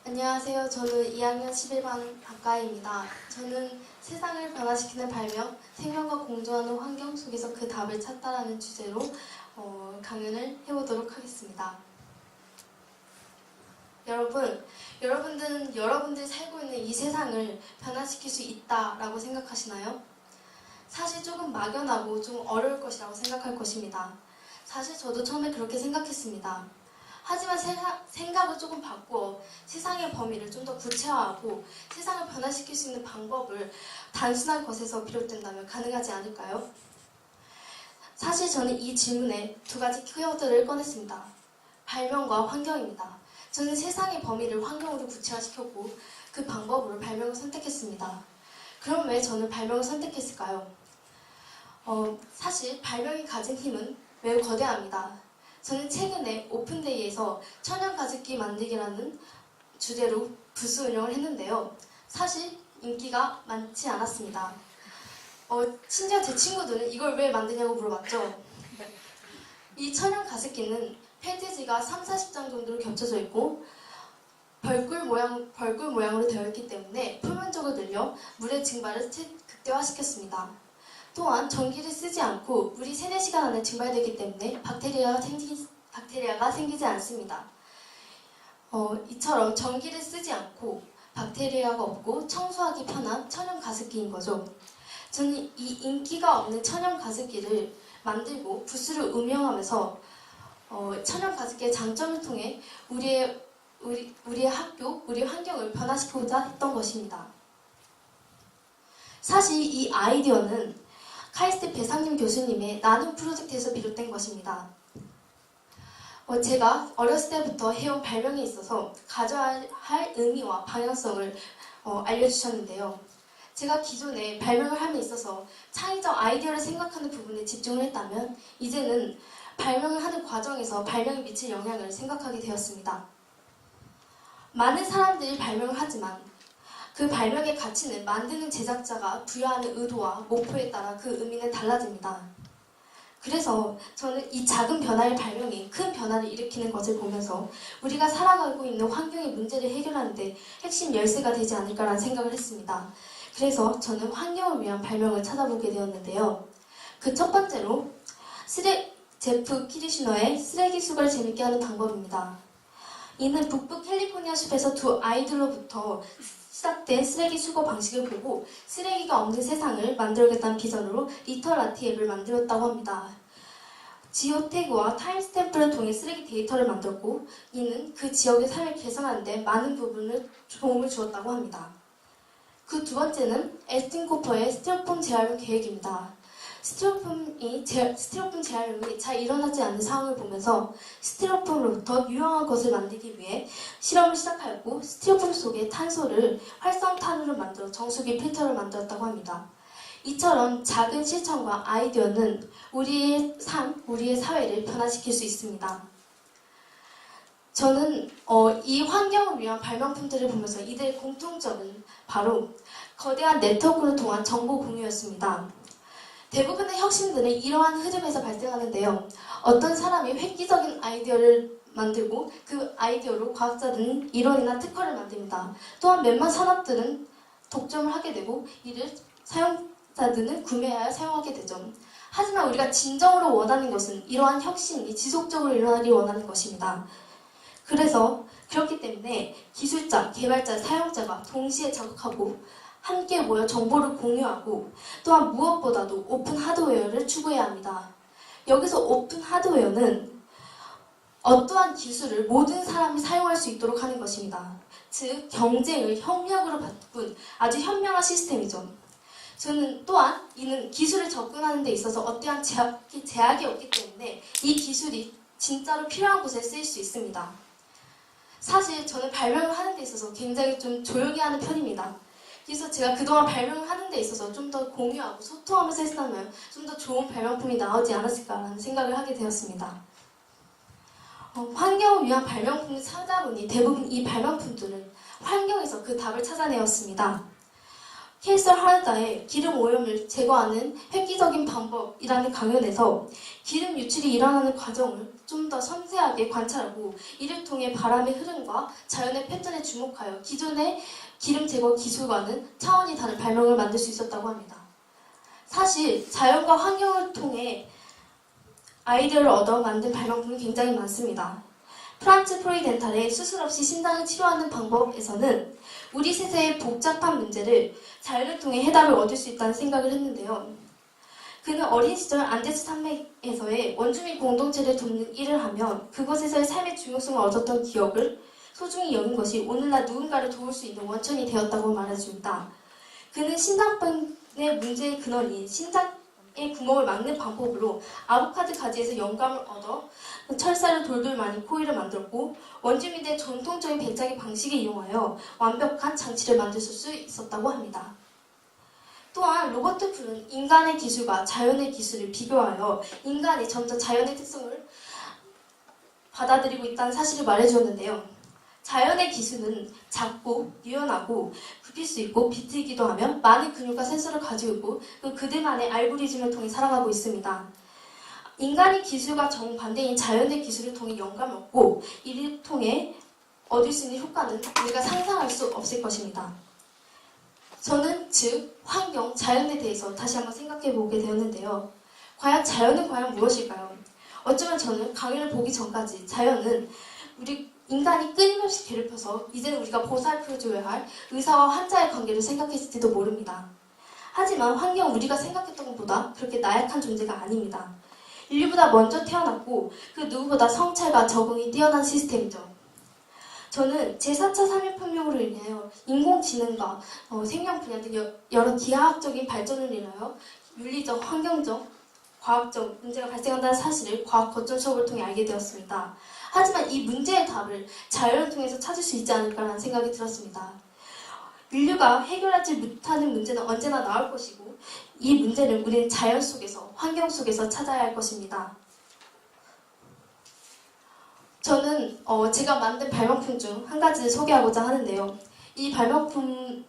안녕하세요. 저는 2학년 11반 박가희입니다. 저는 세상을 변화시키는 발명, 생명과 공존하는 환경 속에서 그 답을 찾다라는 주제로 강연을 해보도록 하겠습니다. 여러분들은 여러분들이 살고 있는 이 세상을 변화시킬 수 있다라고 생각하시나요? 사실 조금 막연하고 좀 어려울 것이라고 생각할 것입니다. 사실 저도 처음에 그렇게 생각했습니다. 하지만 생각을 조금 바꾸어 세상의 범위를 좀 더 구체화하고 세상을 변화시킬 수 있는 방법을 단순한 것에서 비롯된다면 가능하지 않을까요? 사실 저는 이 질문에 두 가지 키워드를 꺼냈습니다. 발명과 환경입니다. 저는 세상의 범위를 환경으로 구체화시켰고 그 방법으로 발명을 선택했습니다. 그럼 왜 저는 발명을 선택했을까요? 사실 발명이 가진 힘은 매우 거대합니다. 저는 최근에 오픈데이에서 천연 가습기 만들기라는 주제로 부스 운영을 했는데요. 사실 인기가 많지 않았습니다. 심지어 제 친구들은 이걸 왜 만드냐고 물어봤죠. 이 천연 가습기는 패드지가 30-40장 정도로 겹쳐져 있고 벌꿀 모양으로 되어 있기 때문에 표면적을 늘려 물의 증발을 극대화시켰습니다. 또한 전기를 쓰지 않고 물이 3-4시간 안에 증발되기 때문에 박테리아가 생기지 않습니다. 이처럼 전기를 쓰지 않고 박테리아가 없고 청소하기 편한 천연 가습기인 거죠. 저는 이 인기가 없는 천연 가습기를 만들고 부스를 운영하면서 천연 가습기의 장점을 통해 우리의 학교, 우리의 환경을 변화시키고자 했던 것입니다. 사실 이 아이디어는 카이스트 배상림 교수님의 나눔 프로젝트에서 비롯된 것입니다. 제가 어렸을 때부터 해온 발명에 있어서 가져야 할 의미와 방향성을 알려주셨는데요. 제가 기존에 발명을 함에 있어서 창의적 아이디어를 생각하는 부분에 집중을 했다면 이제는 발명을 하는 과정에서 발명이 미칠 영향을 생각하게 되었습니다. 많은 사람들이 발명을 하지만 그 발명의 가치는 만드는 제작자가 부여하는 의도와 목표에 따라 그 의미는 달라집니다. 그래서 저는 이 작은 변화의 발명이 큰 변화를 일으키는 것을 보면서 우리가 살아가고 있는 환경의 문제를 해결하는 데 핵심 열쇠가 되지 않을까라는 생각을 했습니다. 그래서 저는 환경을 위한 발명을 찾아보게 되었는데요. 그 첫 번째로 제프 키르시너의 쓰레기 수거를 재밌게 하는 방법입니다. 이는 북부 캘리포니아 숲에서 두 아이들로부터 시작된 쓰레기 수거 방식을 보고 쓰레기가 없는 세상을 만들겠다는 비전으로 리터라티 앱을 만들었다고 합니다. 지오태그와 타임스탬프를 통해 쓰레기 데이터를 만들었고 이는 그 지역의 삶을 개선하는 데 많은 부분을 도움을 주었다고 합니다. 그 두 번째는 에스틴 코퍼의 스티로폼 재활용 계획입니다. 스티로폼 재활용이 잘 일어나지 않는 상황을 보면서 스티로폼으로부터 유용한 것을 만들기 위해 실험을 시작하였고 스티로폼 속에 탄소를 활성탄으로 만들어 정수기 필터를 만들었다고 합니다. 이처럼 작은 실천과 아이디어는 우리의 삶, 우리의 사회를 변화시킬 수 있습니다. 저는 이 환경을 위한 발명품들을 보면서 이들의 공통점은 바로 거대한 네트워크를 통한 정보 공유였습니다. 대부분의 혁신들은 이러한 흐름에서 발생하는데요. 어떤 사람이 획기적인 아이디어를 만들고 그 아이디어로 과학자들은 이론이나 특허를 만듭니다. 또한 몇몇 산업들은 독점을 하게 되고 이를 사용자들은 구매하여 사용하게 되죠. 하지만 우리가 진정으로 원하는 것은 이러한 혁신이 지속적으로 일어나길 원하는 것입니다. 그렇기 때문에 기술자, 개발자, 사용자가 동시에 작업하고 함께 모여 정보를 공유하고 또한 무엇보다도 오픈 하드웨어를 추구해야 합니다. 여기서 오픈 하드웨어는 어떠한 기술을 모든 사람이 사용할 수 있도록 하는 것입니다. 즉 경쟁을 협력으로 바꾼 아주 현명한 시스템이죠. 저는 또한 이는 기술을 접근하는 데 있어서 어떠한 제약이 없기 때문에 이 기술이 진짜로 필요한 곳에 쓰일 수 있습니다. 사실 저는 발명을 하는 데 있어서 굉장히 좀 조용히 하는 편입니다. 그래서 제가 그동안 발명을 하는 데 있어서 좀 더 공유하고 소통하면서 했다면 좀 더 좋은 발명품이 나오지 않았을까라는 생각을 하게 되었습니다. 환경을 위한 발명품을 찾아보니 대부분 이 발명품들은 환경에서 그 답을 찾아내었습니다. 케이스 하르다의 기름 오염을 제거하는 획기적인 방법이라는 강연에서 기름 유출이 일어나는 과정을 좀 더 섬세하게 관찰하고 이를 통해 바람의 흐름과 자연의 패턴에 주목하여 기존의 기름 제거 기술과는 차원이 다른 발명을 만들 수 있었다고 합니다. 사실 자연과 환경을 통해 아이디어를 얻어 만든 발명품이 굉장히 많습니다. 프란츠 프로이덴탈의 수술 없이 신장을 치료하는 방법에서는 우리 세대의 복잡한 문제를 자연을 통해 해답을 얻을 수 있다는 생각을 했는데요. 그는 어린 시절 안데스 산맥에서의 원주민 공동체를 돕는 일을 하며 그곳에서의 삶의 중요성을 얻었던 기억을 소중히 여긴 것이 오늘날 누군가를 도울 수 있는 원천이 되었다고 말해줍니다. 그는 신장병의 문제의 근원인 신장의 구멍을 막는 방법으로 아보카도 가지에서 영감을 얻어 철사를 돌돌 많이 코일을 만들었고 원주민들의 전통적인 배짱의 방식을 이용하여 완벽한 장치를 만들 수 있었다고 합니다. 또한 로버트 풀은 인간의 기술과 자연의 기술을 비교하여 인간이 점점 자연의 특성을 받아들이고 있다는 사실을 말해주었는데요. 자연의 기술은 작고 유연하고 굽힐 수 있고 비틀기도 하며 많은 근육과 센서를 가지고 있고 그들만의 알고리즘을 통해 살아가고 있습니다. 인간의 기술과 정반대인 자연의 기술을 통해 영감을 얻고 이를 통해 얻을 수 있는 효과는 우리가 상상할 수 없을 것입니다. 저는 즉 환경, 자연에 대해서 다시 한번 생각해 보게 되었는데요. 과연 자연은 과연 무엇일까요? 어쩌면 저는 강의를 보기 전까지 자연은 우리 인간이 끊임없이 괴롭혀서 이제는 우리가 보살펴줘야 할 의사와 환자의 관계를 생각했을지도 모릅니다. 하지만 환경은 우리가 생각했던 것보다 그렇게 나약한 존재가 아닙니다. 인류보다 먼저 태어났고 그 누구보다 성찰과 적응이 뛰어난 시스템이죠. 저는 제4차 산업혁명으로 인하여 인공지능과 생명 분야 등 여러 기하학적인 발전을 인하여 윤리적, 환경적, 과학적 문제가 발생한다는 사실을 과학 거점 수업을 통해 알게 되었습니다. 하지만 이 문제의 답을 자연을 통해서 찾을 수 있지 않을까라는 생각이 들었습니다. 인류가 해결하지 못하는 문제는 언제나 나올 것이고 이 문제는 우리는 자연 속에서, 환경 속에서 찾아야 할 것입니다. 저는 제가 만든 발명품 중 한 가지를 소개하고자 하는데요. 이 발명품의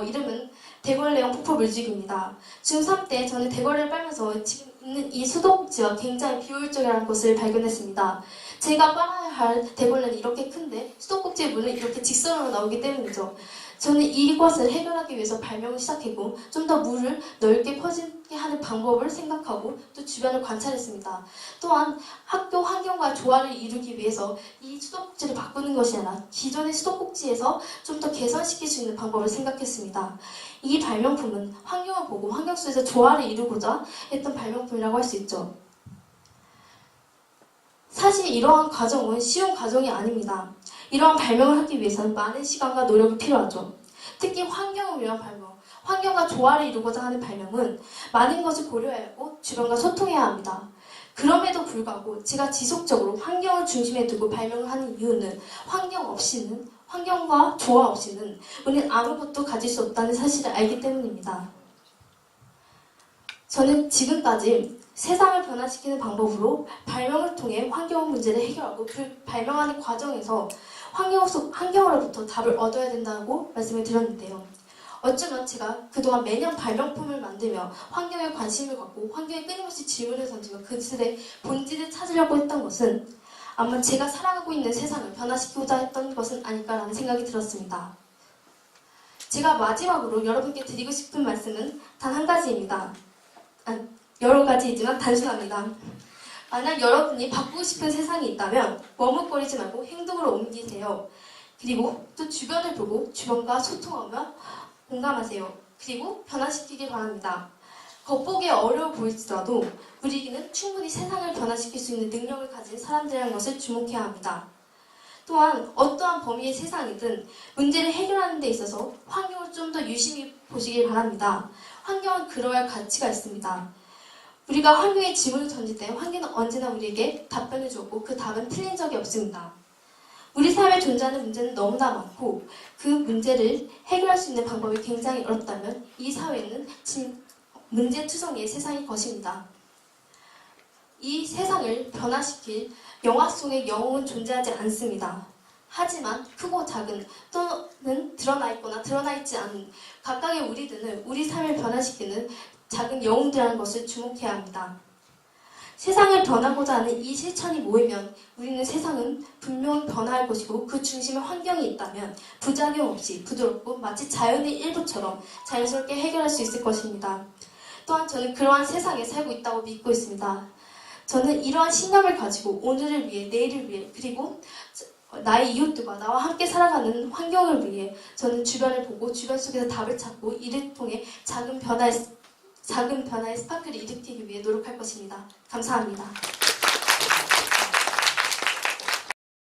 이름은 대걸레형 폭포 물주기입니다. 중3 때 저는 대걸레를 빨면서 지금 있는 이 수도꼭지와 굉장히 비효율적이라는 것을 발견했습니다. 제가 빨아야 할 대걸레는 이렇게 큰데 수도꼭지의 물은 이렇게 직선으로 나오기 때문이죠. 저는 이것을 해결하기 위해서 발명을 시작했고 좀 더 물을 넓게 퍼지게 하는 방법을 생각하고 또 주변을 관찰했습니다. 또한 학교 환경과 조화를 이루기 위해서 이 수도꼭지를 바꾸는 것이 아니라 기존의 수도꼭지에서 좀 더 개선시킬 수 있는 방법을 생각했습니다. 이 발명품은 환경을 보고 환경 속에서 조화를 이루고자 했던 발명품이라고 할 수 있죠. 사실 이러한 과정은 쉬운 과정이 아닙니다. 이러한 발명을 하기 위해서는 많은 시간과 노력이 필요하죠. 특히 환경을 위한 발명, 환경과 조화를 이루고자 하는 발명은 많은 것을 고려해야 하고 주변과 소통해야 합니다. 그럼에도 불구하고 제가 지속적으로 환경을 중심에 두고 발명을 하는 이유는 환경과 조화 없이는 우리는 아무것도 가질 수 없다는 사실을 알기 때문입니다. 저는 지금까지 세상을 변화시키는 방법으로 발명을 통해 환경 문제를 해결하고 그 발명하는 과정에서 환경으로부터 답을 얻어야 된다고 말씀을 드렸는데요. 어쩌면 제가 그동안 매년 발명품을 만들며 환경에 관심을 갖고 환경에 끊임없이 질문을 던지며 그들의 본질을 찾으려고 했던 것은 아마 제가 살아가고 있는 세상을 변화시키고자 했던 것은 아닐까라는 생각이 들었습니다. 제가 마지막으로 여러분께 드리고 싶은 말씀은 단 한 가지입니다. 여러 가지이지만 단순합니다. 만약 여러분이 바꾸고 싶은 세상이 있다면 머뭇거리지 말고 행동으로 옮기세요. 그리고 또 주변을 보고 주변과 소통하며 공감하세요. 그리고 변화시키길 바랍니다. 겉보기에 어려워 보일지라도 우리에게는 충분히 세상을 변화시킬 수 있는 능력을 가진 사람들이라는 것을 주목해야 합니다. 또한 어떠한 범위의 세상이든 문제를 해결하는 데 있어서 환경을 좀 더 유심히 보시길 바랍니다. 환경은 그러할 가치가 있습니다. 우리가 환경에 질문을 던질 때 환경은 언제나 우리에게 답변을 주었고 그 답은 틀린 적이 없습니다. 우리 사회에 존재하는 문제는 너무나 많고 그 문제를 해결할 수 있는 방법이 굉장히 어렵다면 이 사회는 문제투성이의 세상일 것입니다. 이 세상을 변화시킬 영화 속의 영웅은 존재하지 않습니다. 하지만 크고 작은 또는 드러나 있거나 드러나 있지 않은 각각의 우리들은 우리 삶을 변화시키는 작은 영웅들이라는 것을 주목해야 합니다. 세상을 변하고자 하는 이 실천이 모이면 우리는 세상은 분명 변화할 것이고 그 중심에 환경이 있다면 부작용 없이 부드럽고 마치 자연의 일부처럼 자연스럽게 해결할 수 있을 것입니다. 또한 저는 그러한 세상에 살고 있다고 믿고 있습니다. 저는 이러한 신념을 가지고 오늘을 위해 내일을 위해 그리고 나의 이웃들과 나와 함께 살아가는 환경을 위해 저는 주변을 보고 주변 속에서 답을 찾고 이를 통해 작은 변화의 스파크를 일으키기 위해 노력할 것입니다. 감사합니다.